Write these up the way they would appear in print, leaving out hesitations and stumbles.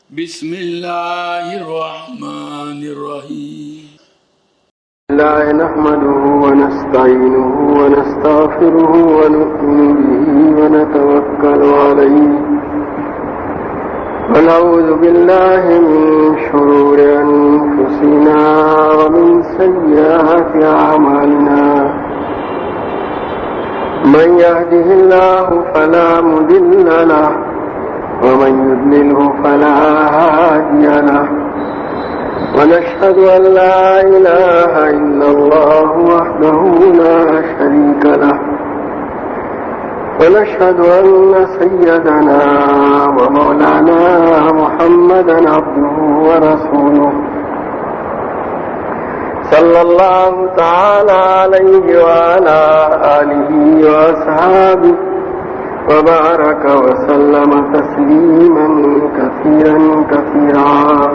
بسم الله الرحمن الرحيم. الله نحمده ونستعينه ونستغفره ونؤمن به ونتوكل عليه ونعوذ بالله من شرور أنفسنا ومن سيئات أعمالنا من يهده الله فلا مضل له ومن يضلله فلا هادي له ونشهد أن لا إله إلا الله وحده لا شريك له ونشهد أن سيدنا ومولانا محمدا عبده ورسوله صلى الله تعالى عليه وعلى آله وأصحابه وبارك وسلم تسليما كثيرا كثيرا.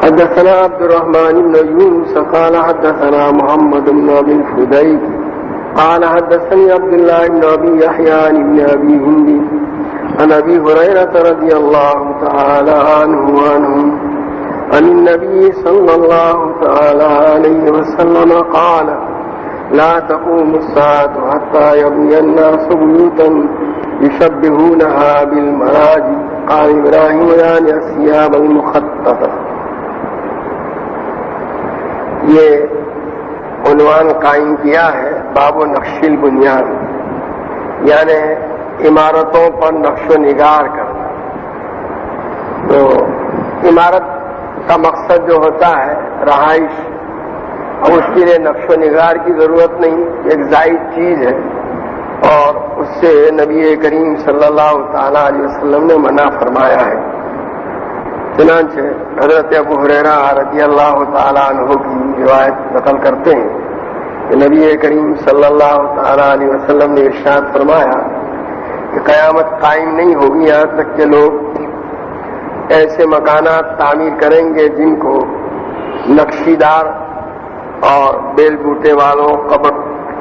حدثنا عبد الرحمن بن يونس قال حدثنا محمد بن أبي الفديك قال حدثني عبد الله بن أبي يحيى بن أبي هند عن أبي هريرة رضي الله تعالى عنه وعنهم عن النبي صلى الله تعالى عليه وسلم قال لا تقوم الساعة حتى يبني الناس بيوتا يشبهونها بالمراجي قال إبراهيم يعني الثياب المخططة. یہ عنوان قائم کیا ہے باب و نقش البنیان، یعنی عمارتوں پر نقش و نگار کرنا. تو عمارت کا مقصد جو ہوتا ہے رہائش، اور اس کے لیے نقش و نگار کی ضرورت نہیں، ایک زائد چیز ہے، اور اس سے نبی کریم صلی اللہ تعالی علیہ وسلم نے منع فرمایا ہے. چنانچہ حضرت ابو ہریرہ رضی اللہ تعالی عنہ کی روایت نقل کرتے ہیں کہ نبی کریم صلی اللہ تعالی علیہ وسلم نے ارشاد فرمایا کہ قیامت قائم نہیں ہوگی یہاں تک کہ لوگ ایسے مکانات تعمیر کریں گے جن کو نقشیدار اور بیل بوٹے والوں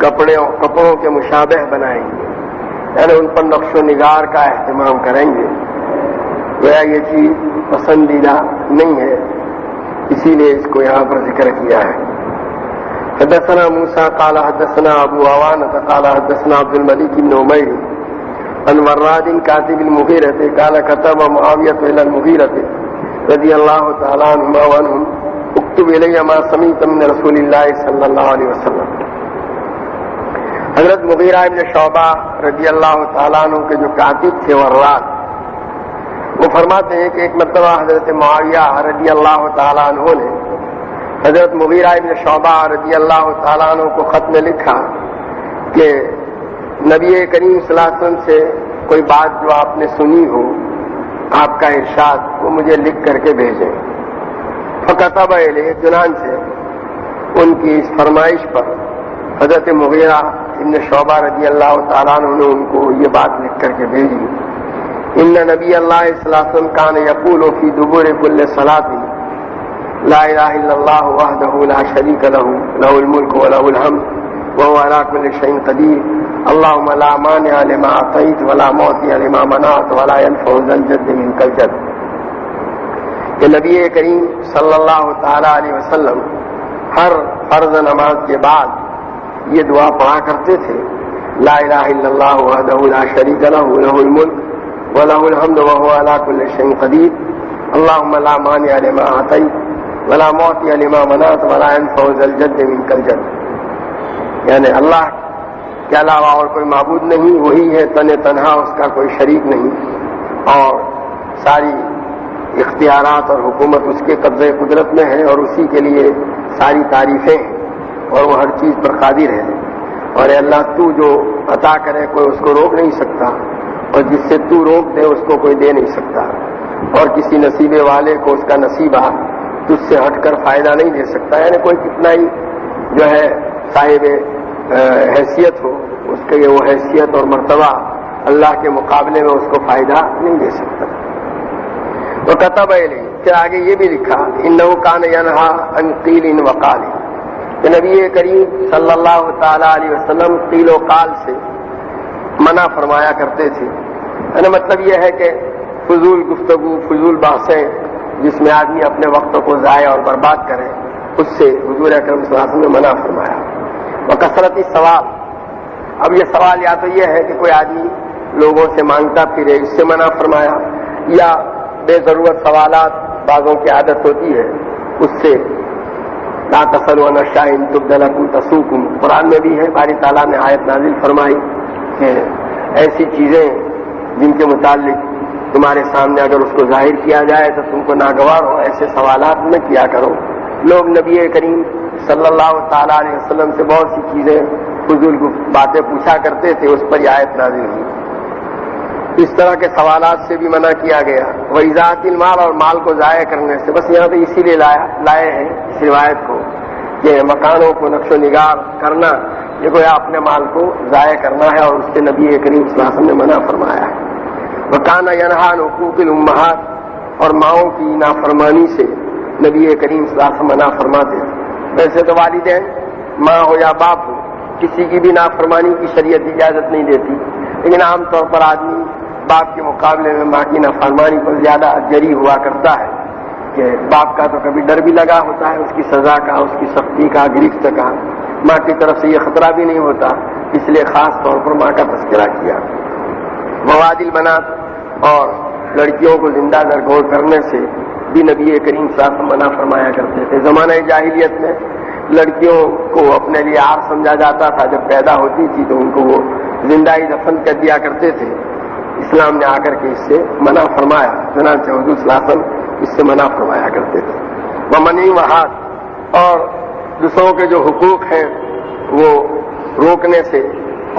کپڑوں کے مشابہ بنائیں گے، یعنی ان پر نقش و نگار کا اہتمام کریں گے. گویا یہ چیز پسندیدہ نہیں ہے، اسی لیے اس کو یہاں پر ذکر کیا ہے. حدثنا موسیٰ قال حدثنا ابو عوانہ قال حدثنا عبد الملک بن عمیر عن وراد کاتب المغیرۃ قال كتب معاویہ الى المغیرۃ رضی اللہ تعالی عنہما وعنہم اکتب الی ما سمعت من رسول اللہ صلی اللہ علیہ وسلم. حضرت مغیرہ ابن شعبہ رضی اللہ تعالیٰ عنہ کے جو کاتب تھے وراد، وہ فرماتے ہیں کہ ایک مرتبہ حضرت معاویہ رضی اللہ تعالیٰ عنہ نے حضرت مغیرہ ابن شعبہ رضی اللہ تعالیٰ عنہ کو خط میں لکھا کہ نبی کریم صلی اللہ علیہ وسلم سے کوئی بات جو آپ نے سنی ہو، آپ کا ارشاد، وہ مجھے لکھ کر کے بھیجیں. فکتب الیہ، چنانچہ ان کی اس فرمائش پر حضرت مغیرہ ابن شعبہ رضی اللہ تعالیٰ عنہ نے ان کو یہ بات لکھ کر کے بھیجی. ان نبی اللہ صلی اللہ علیہ وسلم کان یقول فی دبر کل صلاۃ لا الہ الا اللہ وحدہ لا شریک لہ لہ الملک ولہ الحمد وهو على كل شيء قدیر اللهم لا مانع لما اعطیت ولا معطی لما منعت ولا ينفع ذا الجد منک الجد. کہ نبی کریم صلی اللہ تعالی علیہ وسلم ہر فرض نماز کے بعد یہ دعا پڑھا کرتے تھے، لا الہ الا اللہ وحدہ لا شریک لہ لہ الملک وَلَهُ الْحَمْدُ وَهُوَ عَلَى كُلِّ شَيْءٍ قَدِيرٌ اللهم لا مانع لما أعطيت ولا معطي لما منعت ولا ينفع ذا الجد منك الجد. یعنی اللہ کے علاوہ اور کوئی معبود نہیں، وہی ہے تنہا، اس کا کوئی شریک نہیں، اور ساری اختیارات اور حکومت اس کے قبضے قدرت میں ہے، اور اسی کے لیے ساری تعریفیں ہیں، اور وہ ہر چیز پر قادر ہے. اور اے اللہ، تو جو عطا کرے کوئی اس کو روک نہیں سکتا، اور جس سے تو روک دے اس کو کوئی دے نہیں سکتا، اور کسی نصیبے والے کو اس کا نصیبہ تجھ سے ہٹ کر فائدہ نہیں دے سکتا. یعنی کوئی کتنا ہی جو ہے صاحب حیثیت ہو، اس کے وہ حیثیت اور مرتبہ اللہ کے مقابلے میں اس کو فائدہ نہیں دے سکتا. وہ کتب علیہ، پھر آگے یہ بھی لکھا انہ کان ینہا عن قیل وقال، کہ نبی کریم صلی اللہ تعالی علیہ وسلم قیل و قال سے منع فرمایا کرتے تھے. یعنی مطلب یہ ہے کہ فضول گفتگو، فضول بحثیں جس میں آدمی اپنے وقت کو ضائع اور برباد کرے، اس سے حضور اکرم صلی اللہ علیہ وسلم نے منع فرمایا۔ وکثرت السوال، اب یہ سوال یا تو یہ ہے کہ کوئی آدمی لوگوں سے مانگتا پھرے، اس سے منع فرمایا، یا بے ضرورت سوالات بعضوں کی عادت ہوتی ہے، اس سے لا تسألوا عن اشیاء ان تبد لکم تسؤکم، قرآن میں بھی ہے، باری تعالیٰ نے آیت نازل فرمائی کہ ایسی چیزیں جن کے متعلق تمہارے سامنے اگر اس کو ظاہر کیا جائے تو تم کو ناگوار ہو، ایسے سوالات نہ کیا کرو۔ لوگ نبی کریم صلی اللہ تعالیٰ علیہ وسلم سے بہت سی چیزیں فضول باتیں پوچھا کرتے تھے، اس پر یہ آیت نازل ہوئی۔ اس طرح کے سوالات سے بھی منع کیا گیا۔ وَإِذَاعَةِ الْمَالِ، اور مال کو ضائع کرنے سے، بس یہاں پہ اسی لیے لائے ہیں اس روایت کو کہ مکانوں کو نقش و نگار کرنا یہ گویا اپنے مال کو ضائع کرنا ہے، اور اس سے نبی کریم صلی اللہ علیہ وسلم نے منع فرمایا ہے۔ وَكَانَ يَنْهَىٰ عَنْ حُقُوقِ الْأُمَّهَاتِ، اور ماؤں کی نافرمانی سے نبی کریم صلی اللہ علیہ وسلم منع فرماتے ہیں۔ ویسے تو والدین ماں ہو یا باپ ہو کسی کی بھی نافرمانی کی شریعت اجازت نہیں دیتی، لیکن عام طور پر آدمی باپ کے مقابلے میں ماں کی نافرمانی پر زیادہ جری ہوا کرتا ہے کہ باپ کا تو کبھی ڈر بھی لگا ہوتا ہے، اس کی سزا کا، اس کی سختی کا، گرفت کا، ماں کی طرف سے یہ خطرہ بھی نہیں ہوتا، اس لیے خاص طور پر ماں کا تذکرہ کیا۔ مواد البنات، اور لڑکیوں کو زندہ درگور کرنے سے بھی نبی کریم صلی اللہ علیہ وسلم منع فرمایا کرتے تھے۔ زمانہ جاہلیت میں لڑکیوں کو اپنے لیے عار سمجھا جاتا تھا، جب پیدا ہوتی تھی تو ان کو وہ زندہ ہی دفن کر دیا کرتے تھے۔ اسلام نے آ کر کے اس سے منع فرمایا، چنانچہ حضور صلی اللہ علیہ وسلم اس سے منع فرمایا کرتے تھے۔ ومنع وحاد، اور دوسروں کے جو حقوق ہیں وہ روکنے سے،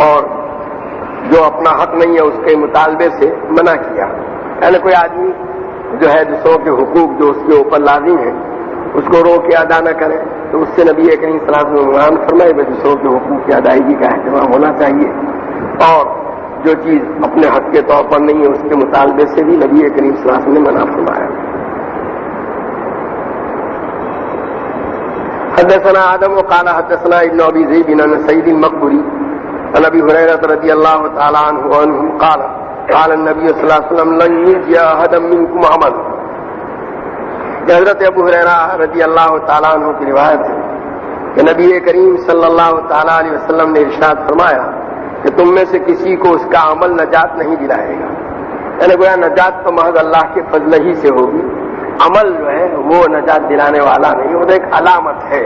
اور جو اپنا حق نہیں ہے اس کے مطالبے سے منع کیا۔ یعنی کوئی آدمی جو ہے دوسروں کے حقوق جو اس کے اوپر لازم ہیں اس کو روک کے ادا نہ کرے، تو اس سے نبی کریم صلی اللہ علیہ وسلم نے منع فرمائے کہ دوسروں کے حقوق کی ادائیگی کا اہتمام ہونا چاہیے، اور جو چیز اپنے حق کے طور پر نہیں ہے اس کے مطالبے سے بھی نبی کریم صلی اللہ علیہ وسلم نے منع فرمایا۔ حدثنا آدم وقال حدثنا ابن ابي ذئب عن سعيد المقبري عن ابي هريره رضي الله تعالى عنه قال قال النبي صلى الله عليه وسلم لن يجزي احدا منكم عمل۔ حضرت ابو ہریرہ رضی اللہ تعالیٰ عنہ کی روایت ہے کہ نبی کریم صلی اللہ تعالیٰ علیہ وسلم نے ارشاد فرمایا کہ تم میں سے کسی کو اس کا عمل نجات نہیں دلائے گا۔ یعنی گویا نجات تو محض اللہ کے فضل ہی سے ہوگی، عمل جو ہے وہ نجات دلانے والا نہیں، وہ ایک علامت ہے،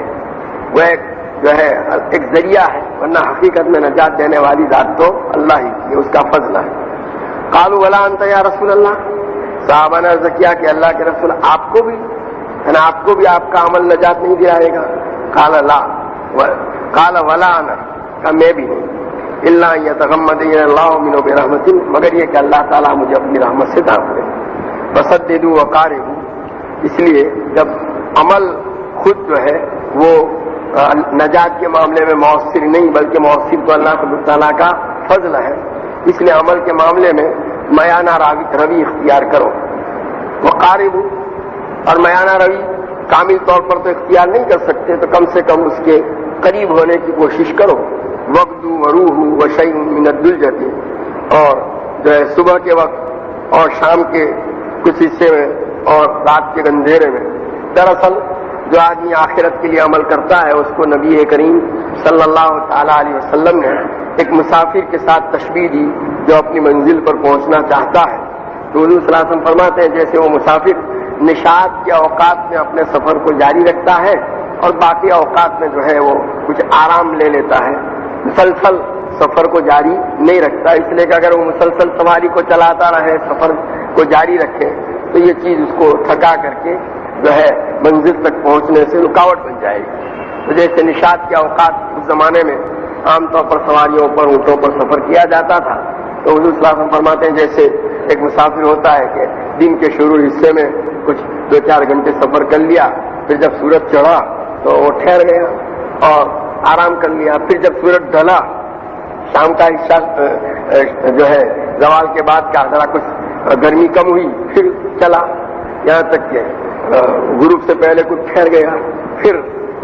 وہ ایک جو ہے ایک ذریعہ ہے، ورنہ حقیقت میں نجات دینے والی ذات تو اللہ ہی کی، اس کا فضل ہے۔ قالوا ولا انت یا رسول اللہ، صحابہ نے عرض کیا کہ اللہ کے رسول آپ کو بھی آپ کا عمل نجات نہیں دلائے گا؟ قال لا، قال ولا انا، کہ میں بھی نہیں، الا یتغمدنی اللہ منہ برحمۃ، مگر یہ کہ اللہ تعالیٰ مجھے اپنی رحمت سے ڈھانپ لے۔ فسددوا وقاربوا، اس لیے جب عمل خود جو ہے وہ نجات کے معاملے میں مؤثر نہیں بلکہ مؤثر تو اللہ تعالیٰ کا فضل ہے، اس لیے عمل کے معاملے میں میانہ روی اختیار کرو۔ وقاربوا، اور میانہ روی کامل طور پر تو اختیار نہیں کر سکتے، تو کم سے کم اس کے قریب ہونے کی کوشش کرو۔ وغدوا وروحوا وشیء من الدلجۃ، اور جو ہے صبح کے وقت اور شام کے کچھ حصے میں اور رات کے اندھیرے میں۔ دراصل جو آدمی آخرت کے لیے عمل کرتا ہے اس کو نبی کریم صلی اللہ تعالیٰ علیہ وسلم نے ایک مسافر کے ساتھ تشبیہ دی جو اپنی منزل پر پہنچنا چاہتا ہے، تو حضور صلی اللہ علیہ وسلم فرماتے ہیں جیسے وہ مسافر نشاط کے اوقات میں اپنے سفر کو جاری رکھتا ہے اور باقی اوقات میں جو ہے وہ کچھ آرام لے لیتا ہے، مسلسل سفر کو جاری نہیں رکھتا، اس لیے کہ اگر وہ مسلسل سواری کو چلاتا رہے، سفر کو جاری رکھے تو یہ چیز اس کو تھکا کر کے جو ہے منزل تک پہنچنے سے رکاوٹ بن جائے گی۔ تو جیسے نشاط کے اوقات اس زمانے میں عام طور پر سواریوں پر اونٹوں پر سفر کیا جاتا تھا، تو حضور صلی اللہ علیہ وسلم فرماتے ہیں جیسے ایک مسافر ہوتا ہے کہ دن کے شروع حصے میں کچھ 2-4 گھنٹے سفر کر لیا، پھر جب سورج چڑھا تو وہ ٹھہر گیا اور آرام کر لیا، پھر جب سورج ڈھلا شام کا حصہ جو ہے زوال کے بعد کا ذرا کچھ گرمی کم ہوئی پھر چلا، یہاں تک کہ غروب سے پہلے کچھ ٹھہر گیا، پھر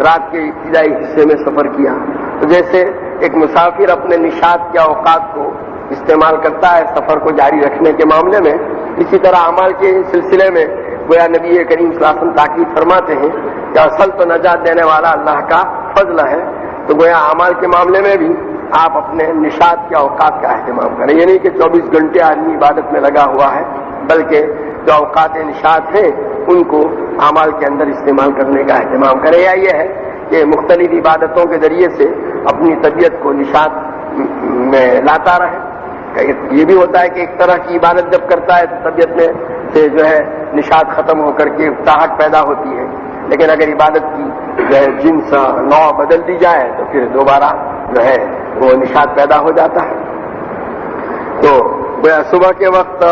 رات کے ابتدائی حصے میں سفر کیا۔ تو جیسے ایک مسافر اپنے نشاط کے اوقات کو استعمال کرتا ہے سفر کو جاری رکھنے کے معاملے میں، اسی طرح اعمال کے سلسلے میں گویا نبی کریم صلی اللہ علیہ وسلم تاکید فرماتے ہیں کہ اصل تو نجات دینے والا اللہ کا فضل ہے، تو گویا اعمال کے معاملے میں بھی آپ اپنے نشاط کے اوقات کا اہتمام کریں. یہ نہیں کہ 24 گھنٹے آدمی عبادت میں لگا ہوا ہے، بلکہ جو اوقات نشاط ہیں ان کو اعمال کے اندر استعمال کرنے کا اہتمام کریں. یا یہ ہے کہ مختلف عبادتوں کے ذریعے سے اپنی طبیعت کو نشاط میں لاتا رہے. یہ بھی ہوتا ہے کہ ایک طرح کی عبادت جب کرتا ہے تو طبیعت میں سے جو ہے نشاط ختم ہو کر کے اکتاہٹ پیدا ہوتی ہے، لیکن اگر عبادت کی جو ہے جنس نوع بدل دی جائے تو پھر دوبارہ جو ہے وہ نشاط پیدا ہو جاتا ہے. تو صبح کے وقت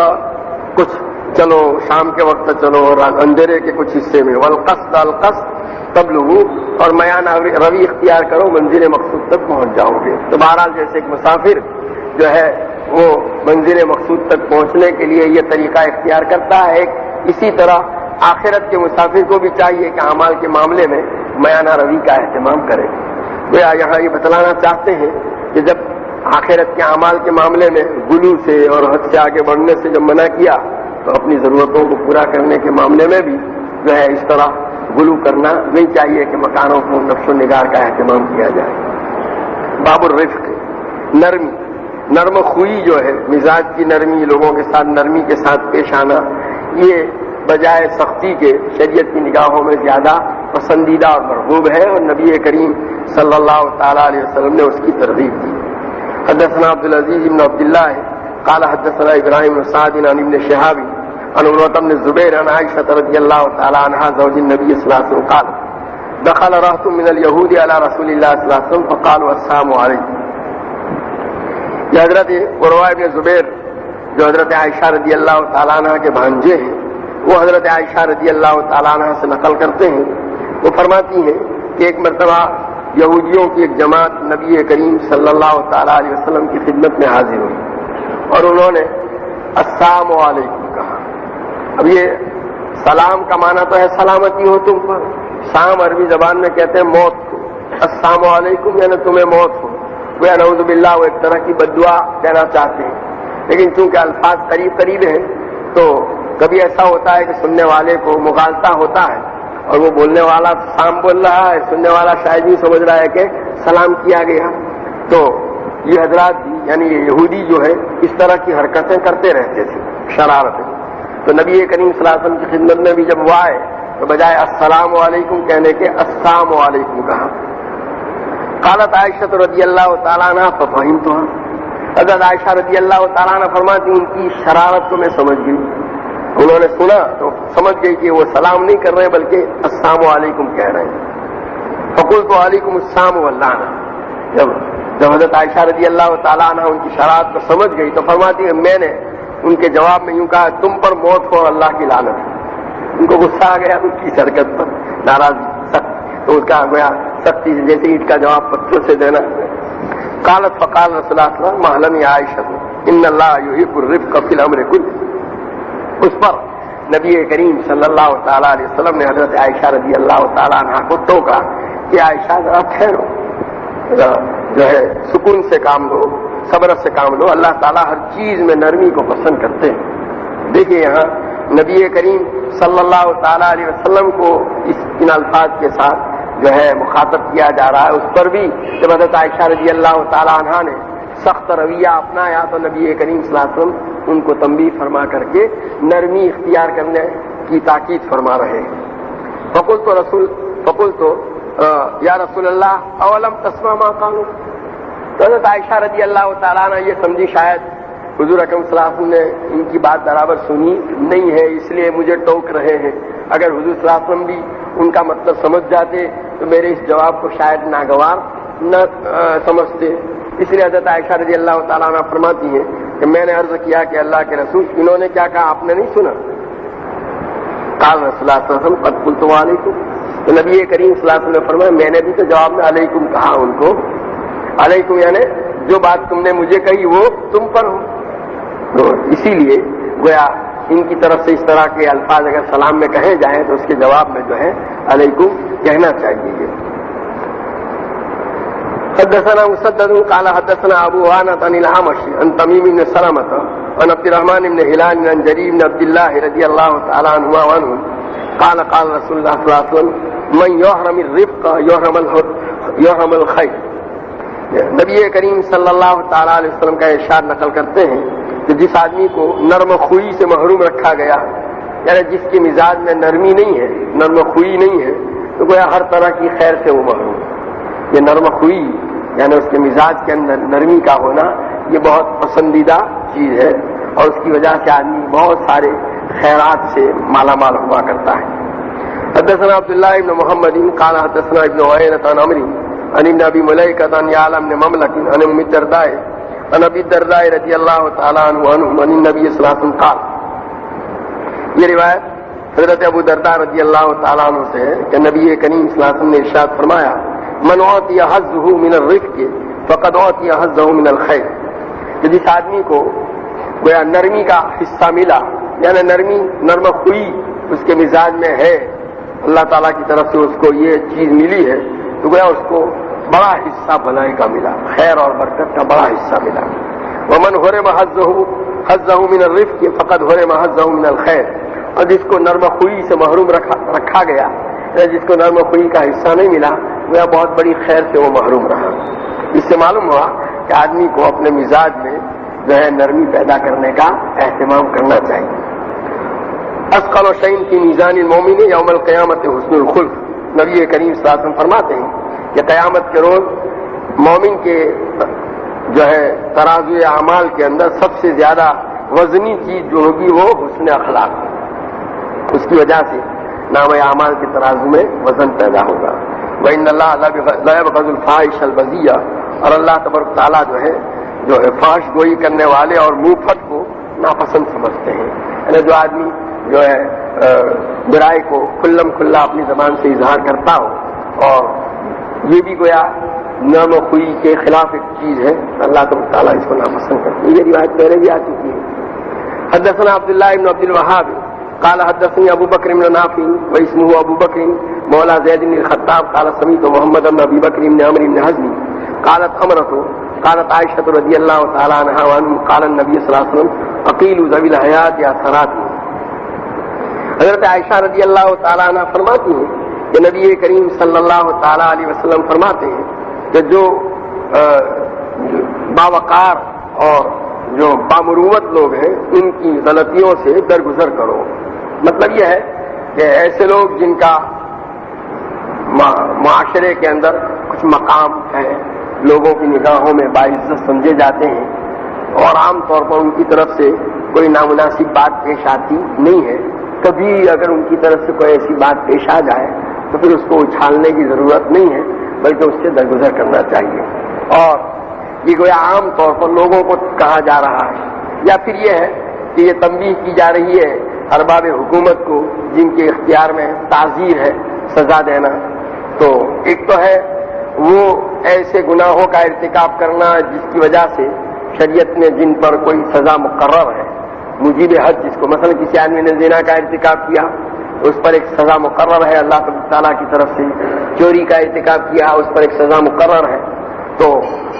کچھ چلو، شام کے وقت چلو، اور اندھیرے کے کچھ حصے میں والقصد القصد تبلغو، اور میان روی اختیار کرو، منزل مقصود تک پہنچ جاؤ گے. تو بہرحال جیسے ایک مسافر جو ہے وہ منزل مقصود تک پہنچنے کے لیے یہ طریقہ اختیار کرتا ہے، اسی طرح آخرت کے مسافر کو بھی چاہیے کہ اعمال کے معاملے میں میانہ روی کا اہتمام کرے. وہ یہاں یہ بتلانا چاہتے ہیں کہ جب آخرت کے اعمال کے معاملے میں غلو سے اور حد سے آگے بڑھنے سے جب منع کیا تو اپنی ضرورتوں کو پورا کرنے کے معاملے میں بھی جو ہے اس طرح غلو کرنا نہیں چاہیے کہ مکانوں کو نقش و نگار کا اہتمام کیا جائے. باب الرفق، نرمی، نرم خوئی جو ہے، مزاج کی نرمی، لوگوں کے ساتھ نرمی کے ساتھ پیش آنا، یہ بجائے سختی کے شریعت کی نگاہوں میں زیادہ پسندیدہ اور محبوب ہے، اور نبی کریم صلی اللہ تعالیٰ علیہ وسلم نے اس کی ترغیب دی. حدثنا عبدالعزیز بن عبداللہ قال حدثنا ابراہیم بن سعد عن ابن شہاب عن عروة بن الزبیر عن عائشة رضی اللہ تعالیٰ عنہا زوج النبی صلی اللہ علیہ وسلم قال دخل رهط من اليهود على رسول اللہ صلی اللہ علیہ وسلم فقالوا السلام علیکم. یہ حضرت عروہ بن زبیر جو حضرت عائشہ رضی اللہ تعالیٰ عنہ کے بھانجے ہیں، وہ حضرت عائشہ رضی اللہ تعالیٰ عنہ سے نقل کرتے ہیں. وہ فرماتی ہیں کہ ایک مرتبہ یہودیوں کی ایک جماعت نبی کریم صلی اللہ تعالیٰ علیہ وسلم کی خدمت میں حاضر ہوئی اور انہوں نے السلام علیکم کہا. اب یہ سلام کا معنی تو ہے سلامتی ہو تم پر، سام عربی زبان میں کہتے ہیں موت کو، السلام علیکم یعنی تمہیں موت ہو. وہ نعوذ باللہ وہ ایک طرح کی بددعا کہنا چاہتے ہیں، لیکن چونکہ الفاظ قریب قریب ہیں تو کبھی ایسا ہوتا ہے کہ سننے والے کو مغالطہ ہوتا ہے اور وہ بولنے والا سام بول رہا ہے، سننے والا شاید ہی سمجھ رہا ہے کہ سلام کیا گیا. تو یہ حضرات بھی یعنی یہ یہودی جو ہے اس طرح کی حرکتیں کرتے رہتے تھے، شرارتیں. تو نبی کریم صلی اللہ علیہ وسلم کی خدمت میں بھی جب وہ آئے تو بجائے السلام علیکم کہنے کے السلام علیکم کہا. قالت عائشہ رضی اللہ تعالیٰ عنہ ففہمتها، حضرت عائشہ رضی اللہ تعالیٰ عنہ فرماتی ان کی شرارت کو میں سمجھ گئی. انہوں نے سنا تو سمجھ گئی کہ وہ سلام نہیں کر رہے بلکہ السلام علیکم کہہ رہے ہیں. فقلت علیکم السلام واللعنہ. جب حضرت عائشہ رضی اللہ تعالیٰ عنہ ان کی شرارت کو سمجھ گئی تو فرماتی ہے میں نے ان کے جواب میں یوں کہا تم پر موت ہو اور اللہ کی لعنت. ان کو غصہ آ گیا ان کی حرکت پر، ناراضی سخت، تو اس کا گویا سختی سے جیسے اینٹ کا جواب پتھر سے دینا. قالت فقال رسول اللہ صلی اللہ علیہ وسلم مهلا یا عائشہ ان اللہ یحب الرفق فی الامر کله. اس پر نبی کریم صلی اللہ تعالیٰ علیہ وسلم نے حضرت عائشہ رضی اللہ تعالیٰ عنہ کو ٹوکا کہ عائشہ ذرا ٹھہرو، جو ہے سکون سے کام لو، صبر سے کام لو، اللہ تعالیٰ ہر چیز میں نرمی کو پسند کرتے ہیں. دیکھیے یہاں نبی کریم صلی اللہ تعالیٰ علیہ وسلم کو ان الفاظ کے ساتھ جو ہے مخاطب کیا جا رہا ہے. اس پر بھی جب حضرت عائشہ رضی اللہ تعالیٰ عنہ نے سخت رویہ اپنایا تو نبی کریم صلی اللہ علیہ وسلم ان کو تنبیہ فرما کر کے نرمی اختیار کرنے کی تاکید فرما رہے ہیں. فقلت یا رسول اللہ اولم تسمع ما قالوا. تو حضرت عائشہ رضی اللہ تعالیٰ عنہ یہ سمجھی شاید حضور اکرم صلی اللہ علیہ وسلم نے ان کی بات برابر سنی نہیں ہے اس لیے مجھے ٹوک رہے ہیں. اگر حضور صلی اللہ علیہ وسلم بھی ان کا مطلب سمجھ جاتے تو میرے اس جواب کو شاید ناگوار نہ سمجھتے. اس لیے حضرت عائشہ رضی اللہ تعالیٰ عنہ فرماتی ہیں کہ میں نے عرض کیا کہ اللہ کے رسول انہوں نے کیا کہا آپ نے نہیں سنا؟ قال رسول اللہ صلی اللہ علیہ وسلم قد قلت علیکم. تو نبی کریم صلی اللہ علیہ وسلم نے فرمایا میں نے بھی تو جواب میں علیکم کہا ان کو. علیکم یعنی جو بات تم نے مجھے کہی وہ تم پر ہو. تو اسی لیے گویا ان کی طرف سے اس طرح کے الفاظ اگر سلام میں کہے جائیں تو اس کے جواب میں جو ہے علیکم کہنا چاہیے. حدثنا مسدد قال حدثنا ابو عوانة عن الأعمش عن تميم بن سلمة عن عبد الرحمن بن هلال عن جرير بن عبد الله رضي الله تعالى عنهما وعنه قال قال رسول الله صلى الله عليه وسلم من يحرم الرفق يحرم الخير. نبی کریم صلی اللہ تعالیٰ علیہ وسلم کا ارشاد نقل کرتے ہیں کہ جس آدمی کو نرم خوئی سے محروم رکھا گیا، یعنی جس کے مزاج میں نرمی نہیں ہے، نرم خوئی نہیں ہے، تو گویا ہر طرح کی خیر سے وہ محروم. یہ نرم خوئی یعنی اس کے مزاج کے اندر نرمی کا ہونا یہ بہت پسندیدہ چیز ہے، اور اس کی وجہ سے آدمی بہت سارے خیرات سے مالا مال ہوا کرتا ہے. حدثنا عبداللہ ابن محمد قال حدثنا ابن عینۃ عن عمرو عن ابن ابی ملیکۃ عن یعلى بن مملک عن ام الدرداء عن ابی الدرداء رضی اللہ تعالی عنہ عن النبی صلی اللہ علیہ وسلم قال. یہ روایت حضرت ابو درداء رضی اللہ تعالی عنہ سے ہے کہ نبی کریم صلی اللہ علیہ وسلم نے ارشاد فرمایا من اعطی حظه من الرفق فقد اعطی حظه من الخیر. کہ جس آدمی کو گویا نرمی کا حصہ ملا، یعنی نرم خوئی اس کے مزاج میں ہے، اللہ تعالیٰ کی طرف سے اس کو یہ چیز ملی ہے، تو گویا اس کو بڑا حصہ بھلائی کا ملا، خیر اور برکت کا بڑا حصہ ملا. ومن حرم حظه من الرفق فقد حرم حظه من الخیر. اور جس کو نرم خوئی سے محروم رکھا گیا، جس کو نرم خوئی کا حصہ نہیں ملا، وہ بہت بڑی خیر سے وہ محروم رہا. اس سے معلوم ہوا کہ آدمی کو اپنے مزاج میں جو ہے نرمی پیدا کرنے کا اہتمام کرنا چاہیے. اثقل شیء فی میزان المومن یوم القیامت حسن الخلق. نبی کریم صلی اللہ علیہ وسلم فرماتے ہیں کہ قیامت کے روز مومن کے جو ہے ترازو اعمال کے اندر سب سے زیادہ وزنی چیز جو ہوگی وہ حسن اخلاق. اس کی وجہ سے نام اعمال کے ترازو میں وزن پیدا ہوگا. وَإِنَّ اللَّهَ لَا يَبْغَضُ الْفَاحِشَ الْبَذِيَّ. اور اللہ تبارک تعالیٰ جو ہے جو فحش گوئی کرنے والے اور منہ پھٹ کو ناپسند سمجھتے ہیں. یعنی جو آدمی جو ہے برائی کو کھلم کھلا اپنی زبان سے اظہار کرتا ہو، اور یہ بھی گویا نرم و خوئی کے خلاف ایک چیز ہے، اللہ تبارک تعالیٰ اس کو ناپسند کرتے ہیں. یہ روایت پہلے بھی آ چکی ہے. حدثنا عبداللہ بن عبد الوهاب قال حدثني ابو بکر بن نافع واسمه ابو بکر مولى زید بن الخطاب قال سمعت محمد بن ابي بکر بن عمرو بن حزم قالت امرته قالت عائشة رضی اللہ تعالی عنہا وعنہ قال النبي صلی اللہ علیہ وسلم اقیلوا ذوی الحیات یا ثرات. حضرت عائشہ رضی اللہ تعالی عنہ فرماتی ہیں کہ نبی کریم صلی اللہ تعالی علیہ وسلم فرماتے ہیں کہ جو باوقار اور جو بامروت لوگ ہیں ان کی غلطیوں سے درگزر کرو. مطلب یہ ہے کہ ایسے لوگ جن کا معاشرے کے اندر کچھ مقام ہے، لوگوں کی نگاہوں میں باعزت سمجھے جاتے ہیں، اور عام طور پر ان کی طرف سے کوئی نامناسب بات پیش آتی نہیں ہے. کبھی اگر ان کی طرف سے کوئی ایسی بات پیش آ جائے تو پھر اس کو اچھالنے کی ضرورت نہیں ہے، بلکہ اس سے درگزر کرنا چاہیے. اور یہ گویا عام طور پر لوگوں کو کہا جا رہا ہے، یا پھر یہ ہے کہ یہ تنبیہ کی جا رہی ہے ارباب حکومت کو جن کے اختیار میں تعزیر ہے سزا دینا. تو ایک تو ہے وہ ایسے گناہوں کا ارتکاب کرنا جس کی وجہ سے شریعت میں جن پر کوئی سزا مقرر ہے، مجیب حد جس کو، مثلا کسی آدمی نے زنا کا ارتکاب کیا اس پر ایک سزا مقرر ہے اللہ تعالیٰ کی طرف سے، چوری کا ارتکاب کیا اس پر ایک سزا مقرر ہے. تو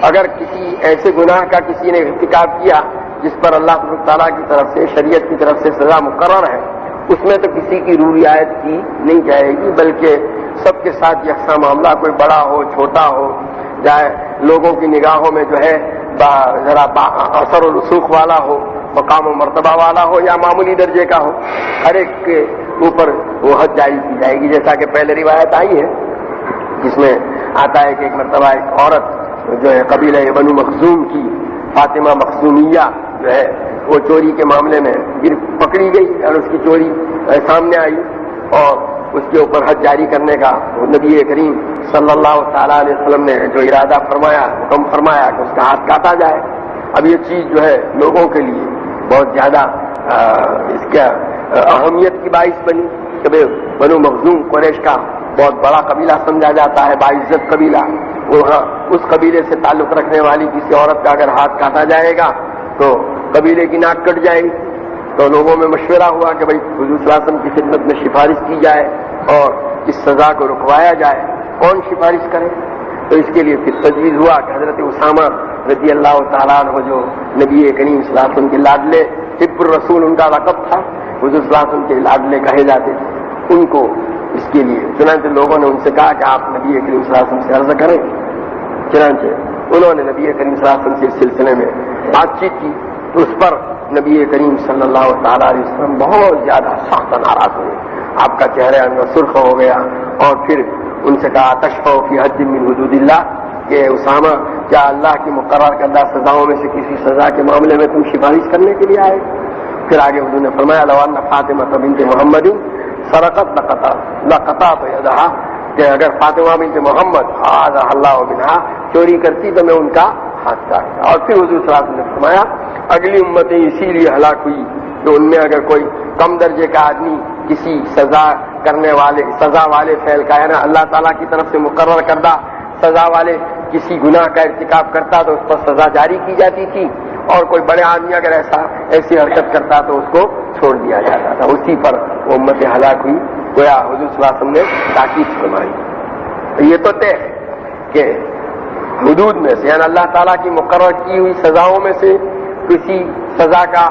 اگر کسی ایسے گناہ کا کسی نے ارتکاب کیا جس پر اللہ تعالیٰ کی طرف سے، شریعت کی طرف سے سزا مقرر ہے، اس میں تو کسی کی روح رعایت کی نہیں جائے گی، بلکہ سب کے ساتھ یکساں معاملہ، کوئی بڑا ہو چھوٹا ہو، چاہے لوگوں کی نگاہوں میں جو ہے ذرا اثر و رسوخ والا ہو، مقام و مرتبہ والا ہو، یا معمولی درجے کا ہو، ہر ایک کے اوپر وہ حد جاری کی جائے گی. جیسا کہ پہلے روایت آئی ہے جس میں آتا ہے کہ ایک مرتبہ ایک عورت جو ہے قبیلہ بنو مخزوم کی، فاطمہ مخزومیہ جو ہے، وہ چوری کے معاملے میں پکڑی گئی اور اس کی چوری سامنے آئی، اور اس کے اوپر حد جاری کرنے کا نبی کریم صلی اللہ تعالیٰ علیہ وسلم نے جو ارادہ فرمایا، حکم فرمایا کہ اس کا ہاتھ کاٹا جائے. اب یہ چیز جو ہے لوگوں کے لیے بہت زیادہ اس کا اہمیت کی باعث بنی کہ بنو مخزوم قریش کا بہت بڑا قبیلہ سمجھا جاتا ہے، باعزت قبیلہ. وہاں اس قبیلے سے تعلق رکھنے والی کسی عورت کا اگر ہاتھ کاٹا جائے گا تو قبیلے کی ناک کٹ جائے گی. تو لوگوں میں مشورہ ہوا کہ بھائی حضور صلی اللہ علیہ وسلم کی خدمت میں سفارش کی جائے اور اس سزا کو رکوایا جائے. کون سفارش کرے؟ تو اس کے لیے پھر تجویز ہوا کہ حضرت اسامہ رضی اللہ تعالیٰ عنہ جو نبی کریم صلی اللہ علیہ وسلم کے لاڈلے حب الرسول ان کا لقب تھا، حضور صلی اللہ علیہ وسلم کے لاڈلے کہے جاتے تھے، ان کو اس کے لیے چنانچہ لوگوں نے ان سے کہا کہ آپ نبی کریم صلی اللہ علیہ وسلم سے عرض کریں، چنانچہ انہوں نے نبی کریم صلی اللہ علیہ وسلم سے اس سلسلے میں بات چیت کی، تو اس پر نبی کریم صلی اللہ تعالیٰ علیہ وسلم بہت زیادہ سخت ناراض ہوئے، آپ کا چہرہ سرخ ہو گیا، اور پھر ان سے کہا تشفع فی حد من حدود اللہ، کہ اسامہ کیا اللہ کی مقرر کردہ سزاؤں میں سے کسی سزا کے معاملے میں تم سفارش کرنے کے لیے آئے؟ پھر آگے حضور نے فرمایا لو ان فاطمہ بنت محمد سرقت لقطعت یدہا، کہ اگر فاطمہ بنت محمد اعاذہ اللہ منہا چوری کرتی تو میں ان کا ہاتھ کاٹتا۔ اور پھر حضور صلی اللہ علیہ وسلم نے فرمایا اگلی امتیں اسی لیے ہلاک ہوئی کہ ان میں اگر کوئی کم درجے کا آدمی کسی سزا والے فعل کا ہے نا اللہ تعالیٰ کی طرف سے مقرر کردہ سزا والے کسی گناہ کا ارتکاب کرتا تو اس پر سزا جاری کی جاتی تھی، اور کوئی بڑے آدمی اگر ایسی حرکت کرتا تو اس کو چھوڑ دیا جاتا تھا۔ اسی پر وہ امت ہلاک ہوئی، گویا حضور صلی اللہ علیہ وسلم نے تاکید فرمائی۔ یہ تو طے ہے کہ حدود میں سے یعنی اللہ تعالیٰ کی مقرر کی ہوئی سزاؤں میں سے کسی سزا کا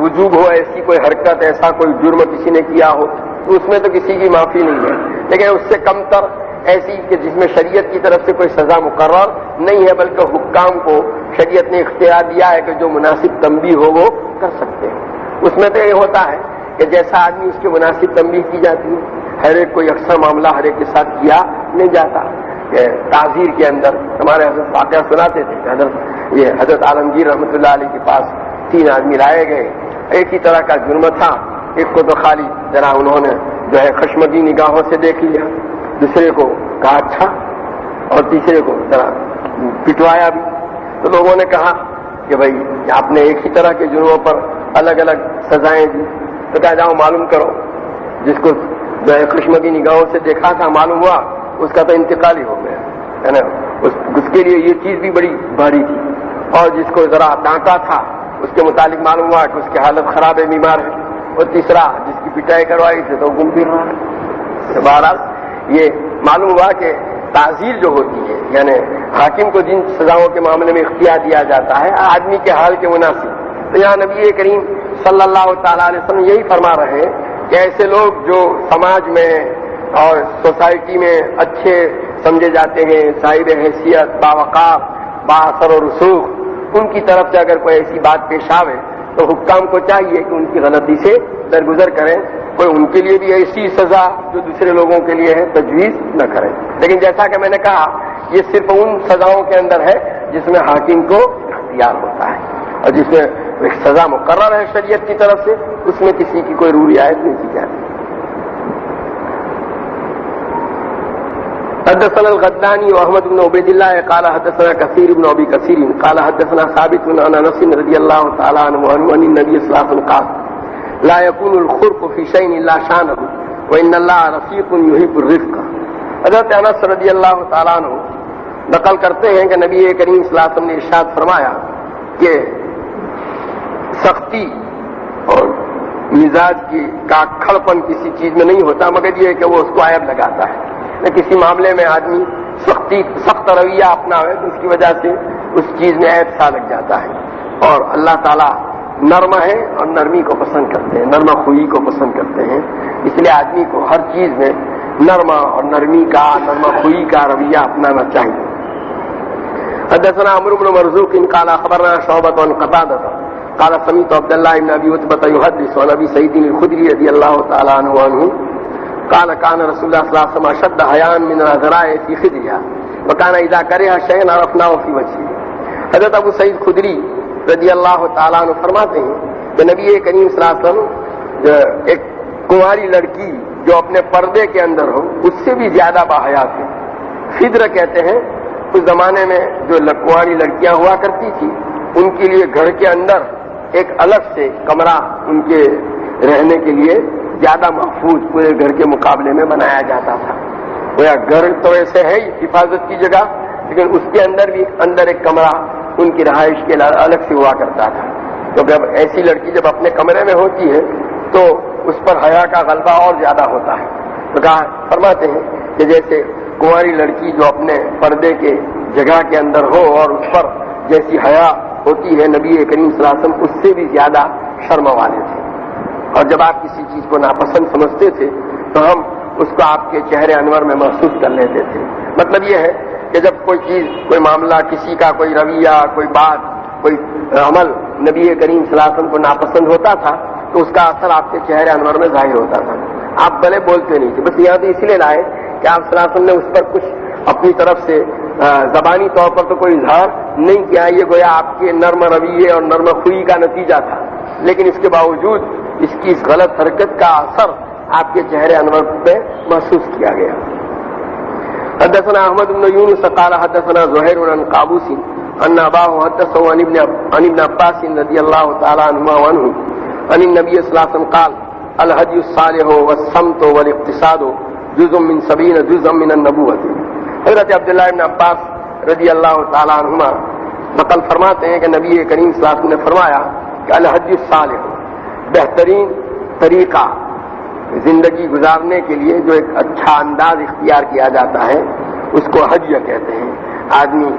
وجوب ہو، ایسی کوئی حرکت، ایسا کوئی جرم کسی نے کیا ہو تو اس میں تو کسی کی معافی نہیں ہے، لیکن اس سے کم تر ایسی کہ جس میں شریعت کی طرف سے کوئی سزا مقرر نہیں ہے بلکہ حکام کو شریعت نے اختیار دیا ہے کہ جو مناسب تنبیہ ہو وہ کر سکتے ہیں، اس میں تو یہ ہوتا ہے کہ جیسا آدمی اس کی مناسب تنبیہ کی جاتی ہے، ہر ایک کوئی اکثر معاملہ ہر ایک کے ساتھ کیا نہیں جاتا۔ کہ تعزیر کے اندر ہمارے حضرت واقعہ سناتے تھے کہ حضرت عالمگیر رحمۃ اللہ علیہ کے پاس 3 آدمی لائے گئے، ایک ہی طرح کا جرم تھا، ایک کو تو خالی ذرا انہوں نے جو ہے خشمگی نگاہوں سے دیکھ لیا، دوسرے کو کہا اچھا، اور تیسرے کو ذرا پٹوایا بھی۔ تو لوگوں نے کہا کہ بھائی آپ نے ایک ہی طرح کے جرموں پر الگ الگ سزائیں دی، تو کہا جاؤ معلوم کرو، جس کو جو ہے خشمگی نگاہوں سے دیکھا تھا معلوم ہوا اس کا تو انتقال ہی ہو گیا ہے نا، اس کے لیے یہ چیز بھی بڑی بھاری تھی، اور جس کو ذرا ڈانٹا تھا اس کے متعلق معلوم ہوا کہ اس کی حالت خراب ہے، بیمار ہے، اور تیسرا جس کی پٹائی کروائی تھی تو گم پھر رہا ہے۔ بہرحال یہ معلوم ہوا کہ تعزیر جو ہوتی ہے یعنی حاکم کو جن سزاؤں کے معاملے میں اختیار دیا جاتا ہے آدمی کے حال کے مناسب، تو یہاں نبی کریم صلی اللہ تعالیٰ علیہ وسلم یہی فرما رہے ہیں کہ ایسے لوگ جو سماج میں اور سوسائٹی میں اچھے سمجھے جاتے ہیں، صاحب حیثیت، باوقار، با اثر و رسوخ، ان کی طرف سے اگر کوئی ایسی بات پیش آوے تو حکام کو چاہیے کہ ان کی غلطی سے درگزر کریں، کوئی ان کے لیے بھی ایسی سزا جو دوسرے لوگوں کے لیے ہے تجویز نہ کریں۔ لیکن جیسا کہ میں نے کہا یہ صرف ان سزاؤں کے اندر ہے جس میں حاکم کو اختیار ہوتا ہے، اور جس میں ایک سزا مقرر ہے شریعت کی طرف سے اس میں کسی کی کوئی رعایت نہیں کی جاتی۔ حدثنا الغداني واحمد بن عبيد الله قال حدثنا كثير بن ابي كثير قال حدثنا ثابت عن انس رضي الله تعالى عنه عن النبي صلى الله عليه وسلم قال لا يكون الخرق في شيء الا شانه وان الله رفيق يحب الرفق۔ حضرت انس رضی اللہ تعالیٰ عنہ نقل کرتے ہیں کہ نبی کریم صلی اللہ علیہ وسلم نے ارشاد فرمایا کہ سختی اور مزاج کا کھڑپن کسی چیز میں نہیں ہوتا مگر یہ کہ وہ اس کو عیب لگاتا ہے، کسی معاملے میں آدمی سخت رویہ اپناوے تو اس کی وجہ سے اس چیز میں عیب سا لگ جاتا ہے، اور اللہ تعالیٰ نرم ہے اور نرمی کو پسند کرتے ہیں، نرم خوئی کو پسند کرتے ہیں، اس لیے آدمی کو ہر چیز میں نرم اور نرمی کا نرم خوئی کا رویہ اپنانا چاہیے۔ حدثنا عمرو بن مرزوق قال اخبرنا شعبة عن قتادة قال سمعت عبد الله بن ابي عتبة يحدث عن ابي سعيد الخدري رضي الله تعالى عنه قال كان رسول الله صلى الله عليه وسلم اشد حياء من الذراع في خدرها وكان اذا كره شيئا عرفناه في وجهه۔ حضرت ابو سعید خدری رضی اللہ تعالیٰ عنہ فرماتے ہیں کہ نبی کریم صلی اللہ علیہ وسلم ایک کنواری لڑکی جو اپنے پردے کے اندر ہو اس سے بھی زیادہ باحیا تھے۔ خدر کہتے ہیں اس زمانے میں جو کنواری لڑکیاں ہوا کرتی تھی ان کے لیے گھر کے اندر ایک الگ سے کمرہ ان کے رہنے کے لیے زیادہ محفوظ پورے گھر کے مقابلے میں بنایا جاتا تھا۔ وہ گھر تو ایسے ہے ہی حفاظت کی جگہ، لیکن اس کے اندر بھی ایک کمرہ ان کی رہائش کے الگ سے ہوا کرتا تھا، کیونکہ اب ایسی لڑکی جب اپنے کمرے میں ہوتی ہے تو اس پر حیا کا غلبہ اور زیادہ ہوتا ہے۔ تو کہا فرماتے ہیں کہ جیسے کنواری لڑکی جو اپنے پردے کے جگہ کے اندر ہو اور اس پر جیسی حیا ہوتی ہے نبی کریم صلی اللہ علیہ وسلم اس سے بھی زیادہ شرم والے تھے. اور جب آپ کسی چیز کو ناپسند سمجھتے تھے تو ہم اس کو آپ کے چہرے انور میں محسوس کر لیتے تھے. مطلب یہ ہے کہ جب کوئی چیز، کوئی معاملہ، کسی کا کوئی رویہ، کوئی بات، کوئی عمل نبی کریم صلی اللہ علیہ وسلم کو ناپسند ہوتا تھا تو اس کا اثر آپ کے چہرے انور میں ظاہر ہوتا تھا. آپ بھلے بولتے نہیں تھے، بس یہاں تو اس لیے لائے کہ آپ صلی اللہ علیہ وسلم نے اس پر کچھ اپنی طرف سے زبانی طور پر تو کوئی اظہار نہیں کیا. یہ گویا آپ کے نرم رویے اور نرم خوئی کا نتیجہ تھا، لیکن اس کے باوجود اس کی اس غلط حرکت کا اثر آپ کے چہرے انور پہ محسوس کیا گیا. حدثنا احمد بن یونس قال حدثنا زہیر عن قابوس ان اباه حدثه عن ابن عباس رضی اللہ تعالی عنہما وعنہ عن النبي صلی اللہ علیہ وسلم قال الهدي الصالح والصمت والاقتصاد جزء من 70 جزءا من النبوة. حضرت عبداللہ ابن عباس رضی اللہ تعالی عنہما نقل فرماتے ہیں کہ نبی کریم صلی اللہ علیہ وسلم نے فرمایا کہ الهدي الصالح، بہترین طریقہ زندگی گزارنے کے لیے جو ایک اچھا انداز اختیار کیا جاتا ہے اس کو ہدیہ کہتے ہیں. آدمی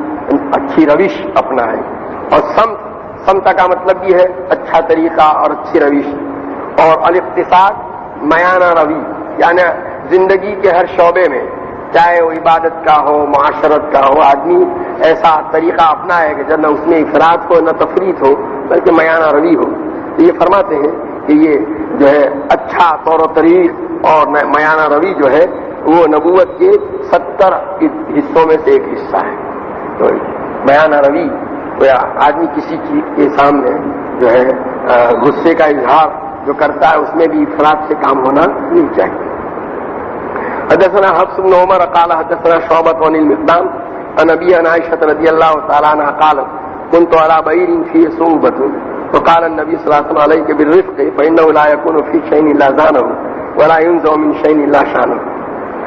اچھی روش اپنائے. اور سمت کا مطلب بھی ہے اچھا طریقہ اور اچھی روش. اور الاقتصاد میانہ روی، یعنی زندگی کے ہر شعبے میں، چاہے وہ عبادت کا ہو، معاشرت کا ہو، آدمی ایسا طریقہ اپنائے کہ جب نہ اس میں افراط ہو نہ تفریط ہو بلکہ میانہ روی ہو. تو یہ فرماتے ہیں کہ یہ جو ہے اچھا طور و طریق اور میانہ روی جو ہے وہ نبوت کے 70 حصوں میں سے ایک حصہ ہے. تو میانہ روی آدمی کسی چیز کے سامنے جو ہے غصے کا اظہار جو کرتا ہے اس میں بھی افراط سے کام ہونا نہیں چاہیے. حدثنا حفص بن عمر قال حدثنا شعبة عن المقدام عن ابي عائشة رضي الله تعالى عنها قالت كنت على بعير فيه صعوبة وقال النبي صلى الله عليه وسلم عليك بالرفق فإنه لا يكون في شيء إلا زانه ولا ينزع من شيء إلا شانه.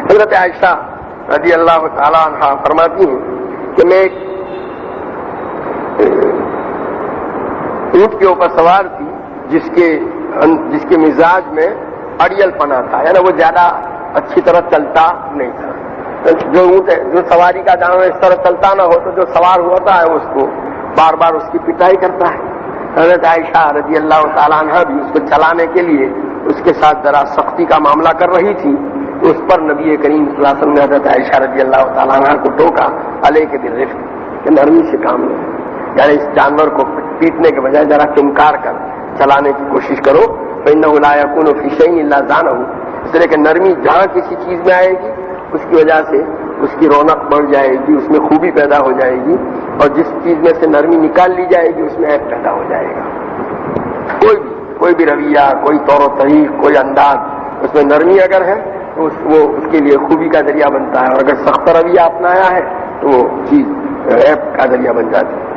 حضرت عائشہ رضی اللہ تعالی عنہ فرماتی ہیں کہ میں ایک اونٹ کے اوپر سوار تھی جس کے مزاج میں اڑیل پنا تھا، یعنی وہ زیادہ اچھی طرح چلتا نہیں تھا. جو اونٹ ہے جو سواری کا دامن اس طرح چلتا نہ ہو تو جو سوار ہوتا ہے اس کو بار بار اس کی پٹائی کرتا ہے. حضرت عائشہ رضی اللہ تعالیٰ عنہ بھی اس کو چلانے کے لیے اس کے ساتھ ذرا سختی کا معاملہ کر رہی تھی تو اس پر نبی کریم صلی اللہ علیہ وسلم نے حضرت عائشہ رضی اللہ تعالیٰ عنہ کو ٹوکا علیک بالرفق، کہ نرمی سے کام لو، یعنی اس جانور کو پیٹنے کے بجائے ذرا چمکار کر چلانے کی کوشش کرو. فإنه لا يكون في شيء إلا زانه، اس طرح کہ نرمی جہاں کسی چیز میں آئے گی اس کی وجہ سے اس کی رونق بڑھ جائے گی، اس میں خوبی پیدا ہو جائے گی، اور جس چیز میں سے نرمی نکال لی جائے گی اس میں عیب پیدا ہو جائے گا. کوئی بھی رویہ، کوئی طور و طریق، کوئی انداز، اس میں نرمی اگر ہے تو وہ اس کے لیے خوبی کا ذریعہ بنتا ہے، اور اگر سخت رویہ اپنایا ہے تو وہ چیز عیب کا ذریعہ بن جاتی ہے.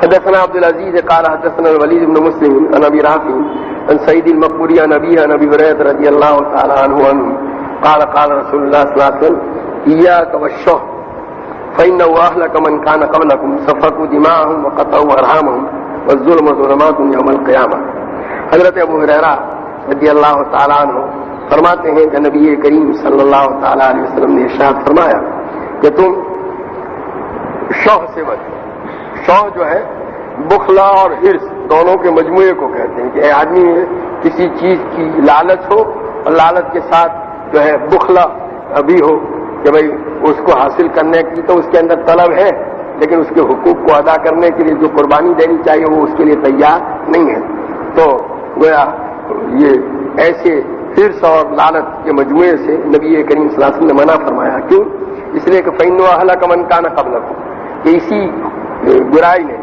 حدثنا عبد العزيز قال حدثنا الوليد بن مسلم عن ابي رافع عن سعيد المقبوري عن ابي هريره رضي الله تعالى عنه قال قال رسول الله صلى الله عليه وسلم اياك والشح فانه اهلك من كان قبلكم سفكوا دماءهم وقطعوا ارحامهم والظلم ظلمات يوم القيامه. حضرت ابو ہریرہ رضی اللہ تعالی عنہ فرماتے ہیں کہ نبی کریم صلی اللہ تعالی علیہ وسلم نے ارشاد فرمایا کہ تم شح سے بچو. شوق جو ہے بخلا اور حرص دونوں کے مجموعے کو کہتے ہیں کہ آدمی میں کسی چیز کی لالچ ہو اور لالچ کے ساتھ جو ہے بخلا بھی ہو کہ بھئی اس کو حاصل کرنے کی تو اس کے اندر طلب ہے لیکن اس کے حقوق کو ادا کرنے کے لیے جو قربانی دینی چاہیے وہ اس کے لیے تیار نہیں ہے. تو گویا یہ ایسے حرص اور لالچ کے مجموعے سے نبی کریم صلی اللہ علیہ وسلم نے منع فرمایا. کیوں؟ اس لیے کہ فَإِنَّ أَهْلَكَ مَنْ كَانَ قَبْلَكُمْ، کہ اسی برائی نے،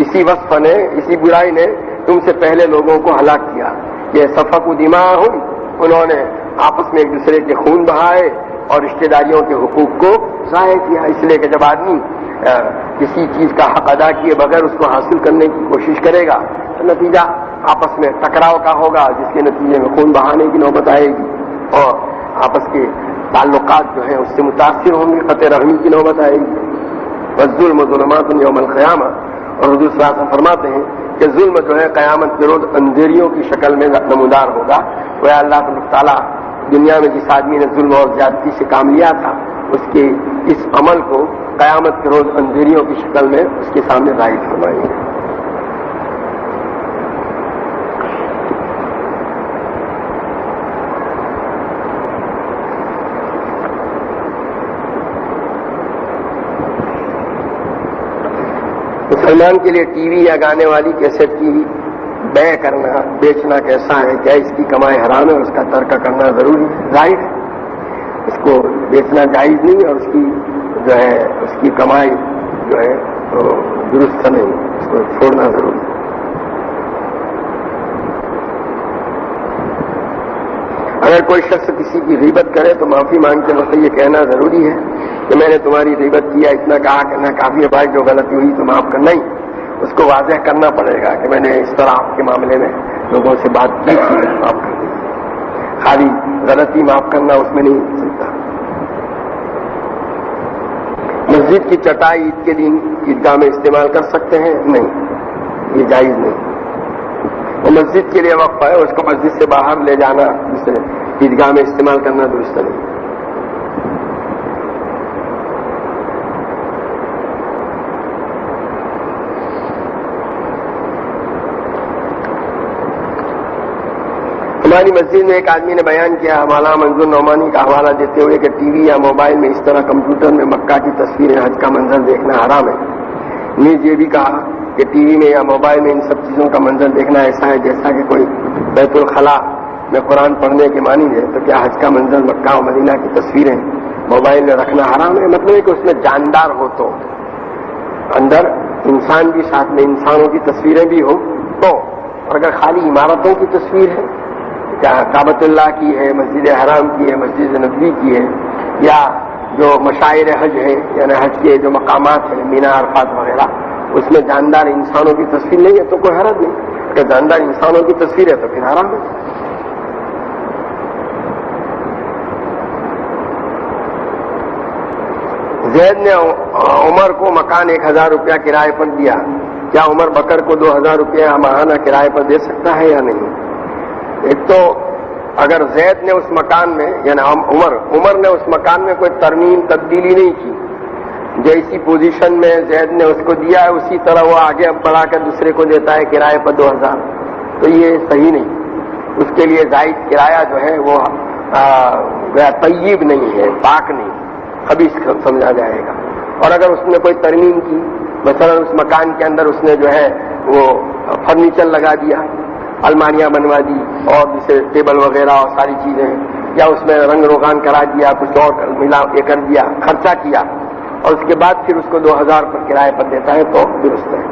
اسی وصف نے، اسی برائی نے تم سے پہلے لوگوں کو ہلاک کیا. یہ سفکوا دماءہم، انہوں نے آپس میں ایک دوسرے کے خون بہائے اور رشتہ داریوں کے حقوق کو ضائع کیا. اس لیے کہ جب آدمی کسی چیز کا حق ادا کیے بغیر اس کو حاصل کرنے کی کوشش کرے گا تو نتیجہ آپس میں ٹکراؤ کا ہوگا، جس کے نتیجے میں خون بہانے کی نوبت آئے گی اور آپس کے تعلقات جو ہیں اس سے متاثر ہوں گے، قطع رحمی کی نوبت آئے گی. والظلم ظلمات یوم القیامہ، اور حضور صلی اللہ علیہ وسلم فرماتے ہیں کہ ظلم جو ہے قیامت کے روز اندھیریوں کی شکل میں نمودار ہوگا. وہ اللہ تعالیٰ دنیا میں جس آدمی نے ظلم اور زیادتی سے کام لیا تھا اس کے اس عمل کو قیامت کے روز اندھیریوں کی شکل میں اس کے سامنے ظاہر فرمائیں گے۔ مسلمان کے لیے ٹی وی یا گانے والی کیسٹ کی بے کرنا، بیچنا کیسا ہے؟ کیا اس کی کمائی حرام ہے؟ اس کا ترک کرنا ضروری ہے؟ ظاہر ہے اس کو بیچنا جائز نہیں، اور اس کی جو ہے اس کی کمائی جو ہے تو درست نہیں، اس کو چھوڑنا ضروری ہے۔ اگر کوئی شخص کسی کی غیبت کرے تو معافی مانگتے وقت یہ کہنا ضروری ہے کہ میں نے تمہاری غیبت کیا، اتنا کہا کرنا کافی ہے، بھائی جو غلطی ہوئی تو معاف کرنا ہی، اس کو واضح کرنا پڑے گا کہ میں نے اس طرح آپ کے معاملے میں لوگوں سے بات کی تھی، معاف کر دی۔ خالی غلطی معاف کرنا اس میں نہیں چلتا۔ مسجد کی چٹائی عید کے دن عیدگاہ میں استعمال کر سکتے ہیں؟ نہیں، یہ جائز نہیں۔ وہ مسجد کے لیے وقف ہے، اس کو مسجد سے باہر لے جانا، اسے عیدگاہ میں استعمال کرنا درست نہیں۔ ہماری مسجد میں ایک آدمی نے بیان کیا، مولانا منظور نعمانی کا حوالہ دیتے ہوئے کہ ٹی وی یا موبائل میں اس طرح کمپیوٹر میں مکہ کی تصویریں، حج کا منظر دیکھنا حرام ہے۔ نیز یہ بھی کہا کہ ٹی وی میں یا موبائل میں ان سب چیزوں کا منظر دیکھنا ایسا ہے جیسا کہ کوئی بیت الخلاء میں قرآن پڑھنے کے معنی ہے، تو کیا حج کا منظر مکہ و مدینہ کی تصویریں موبائل میں رکھنا حرام ہے؟ مطلب ہے کہ اس میں جاندار ہو تو اندر انسان بھی ساتھ میں انسانوں کی تصویریں بھی ہوں تو، اور اگر خالی عمارتوں کی تصویر ہے، کیا کعبۃ اللہ کی ہے، مسجد حرام کی ہے، مسجد نبوی کی ہے، یا جو مشاعر حج ہے یعنی حج کے جو مقامات ہیں مینا عرفات وغیرہ، اس میں جاندار انسانوں کی تصویر نہیں ہے تو کوئی حرج نہیں، اگر جاندار انسانوں کی تصویر ہے تو پھر حرام ہے۔ زید نے عمر کو مکان 1000 روپیہ کرائے پر دیا، کیا عمر بکر کو 2000 روپیہ ماہانہ کرائے پر دے سکتا ہے یا نہیں؟ ایک تو اگر زید نے اس مکان میں یعنی عمر نے اس مکان میں کوئی ترمیم تبدیلی نہیں کی، جیسی پوزیشن میں زید نے اس کو دیا ہے اسی طرح وہ آگے اب بڑھا کر دوسرے کو دیتا ہے کرائے پر 2000، تو یہ صحیح نہیں، اس کے لیے زائد کرایہ جو ہے وہ طیب نہیں ہے، پاک نہیں، خبیث سمجھا جائے گا۔ اور اگر اس نے کوئی ترمیم کی، مثلا اس مکان کے اندر اس نے جو ہے وہ فرنیچر لگا دیا، الماریاں بنوا دی اور جسے ٹیبل وغیرہ اور ساری چیزیں، یا اس میں رنگ روغان کرا دیا، کچھ اور ملا یہ کر دیا، خرچہ کیا، اور اس کے بعد پھر اس کو 2000 پر کرائے پر دیتا ہے تو درست ہے۔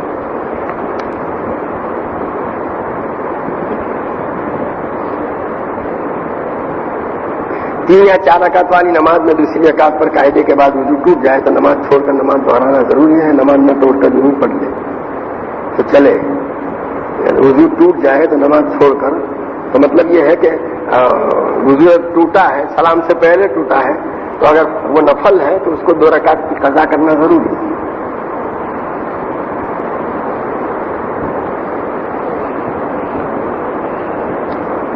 3 یا 4 رکعت والی نماز میں دوسری رکعت پر قاعدے کے بعد وضو ٹوٹ جائے تو نماز چھوڑ کر نماز دہرانا ضروری ہے؟ نماز نہ توڑ کر ضرور پڑھ لے تو چلے، وضو ٹوٹ جائے تو نماز چھوڑ کر، تو مطلب یہ ہے کہ وضو ٹوٹا ہے، سلام سے پہلے ٹوٹا ہے، تو اگر وہ نفل ہے تو اس کو 2 رکعت کی قضا کرنا ضروری ہے۔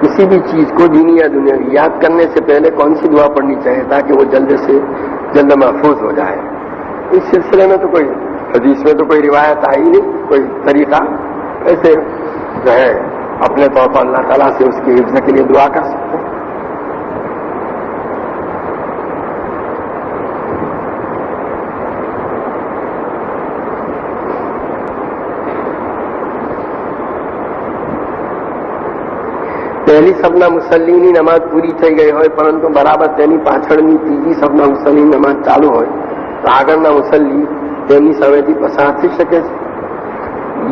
کسی بھی چیز کو دینی یا دنیاوی یاد کرنے سے پہلے کون سی دعا پڑھنی چاہیے تاکہ وہ جلد سے جلد محفوظ ہو جائے؟ اس سلسلے میں تو کوئی حدیث میں تو کوئی روایت آئی نہیں، کوئی طریقہ، ایسے جو ہے اپنے طور پر اللہ تعالیٰ سے اس کی حفظ کے لیے دعا کر سکتے ہیں۔ પહેલી સપના મુસલ્લીની નમાજ પૂરી થઈ ગઈ હોય પરંતુ બરાબર તેની પાછળની ત્રીજી સપના મુસલ્લીની નમાજ ચાલુ હોય તો આગળના મુસલ્લી તેમની સામેથી પસાર થઈ શકે છે?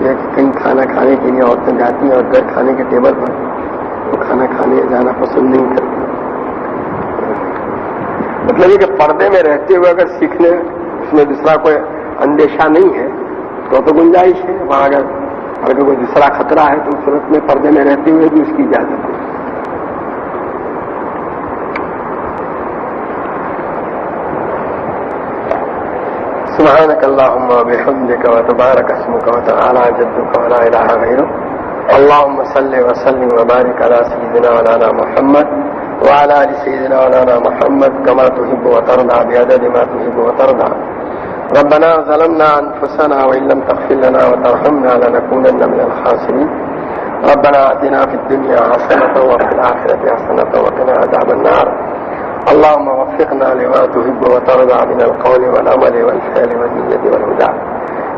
یہ کہ کہیں کھانا کھانے کے لیے عورتیں جاتی ہیں اور گھر کھانے کے ٹیبل پر وہ کھانا کھانے جانا پسند نہیں کرتی. مطلب یہ کہ پردے میں رہتے ہوئے اگر سیکھنے اس میں دوسرا کوئی اندیشہ نہیں ہے تو گنجائش ہے. وہاں اگر کوئی دوسرا خطرہ ہے تو اس صورت میں پردے میں رہتے ہوئے بھی اس کی اجازت ہے. سبحانك اللهم وبحمدك وتبارك اسمك وتعالى جدك ولا اله غيرك. اللهم صل وسلم وبارك على سيدنا مولانا محمد وعلى ال سيدنا مولانا محمد كما تحب وترضى بعدد ما تحب وترضى. ربنا ظلمنا انفسنا وان لم تغفر لنا وترحمنا لنكونن من الخاسرين. ربنا آتنا في الدنيا حسنة وفي الآخرة حسنة وقنا عذاب النار. اللهم وفقنا لما تحب وترضى من القول والعمل والفعل والنية والهدى.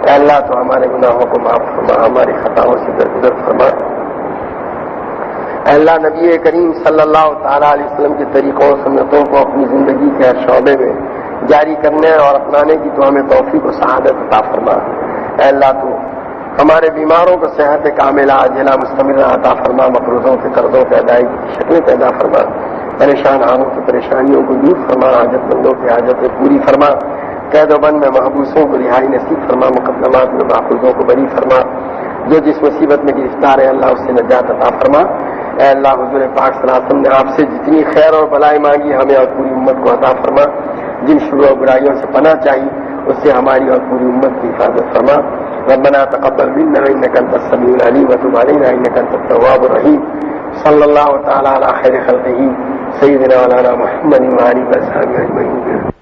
اے اللہ تو ہمارے گناہوں کو معاف فرما، ہماری خطاؤں سے درگزر فرما. اے اللہ نبی کریم صلی اللہ تعالیٰ علیہ وسلم کے طریقوں اور سنتوں کو اپنی زندگی کے ہر شعبے میں جاری کرنے اور اپنانے کی تو ہمیں توفیق و سعادت عطا فرما. اے اللہ تو ہمارے بیماروں کو صحت کاملہ عاجلہ مستمرہ عطا فرما، مقروضوں کے قرضوں کی ادائیگی کی شکلیں پیدا فرما، پریشان حالوں کی پریشانیوں کو دور فرما، حاجت مندوں کی حاجتیں پوری فرما، قید و بند میں محبوسوں کو رہائی نصیب فرما، مقدمات میں ماخوذوں کو بری فرما، جو جس مصیبت میں گرفتار ہے اللہ اس سے نجات عطا فرما. اے اللہ حضور پاک صلی اللہ علیہ وسلم نے آپ سے جتنی خیر اور بلائی مانگی ہمیں اور پوری امت کو عطا فرما. جن شرور و برائیوں سے پناہ چاہیے اس سے ہماری اور پوری امت کی حفاظت فرما. ربنا تقبل منا انك انت السميع العليم وتب علينا انك انت التواب الرحيم. صلی اللہ تعالی علی خیر خلقہ سیدنا مولانا محمد وعلی اصحابہ اجمعین.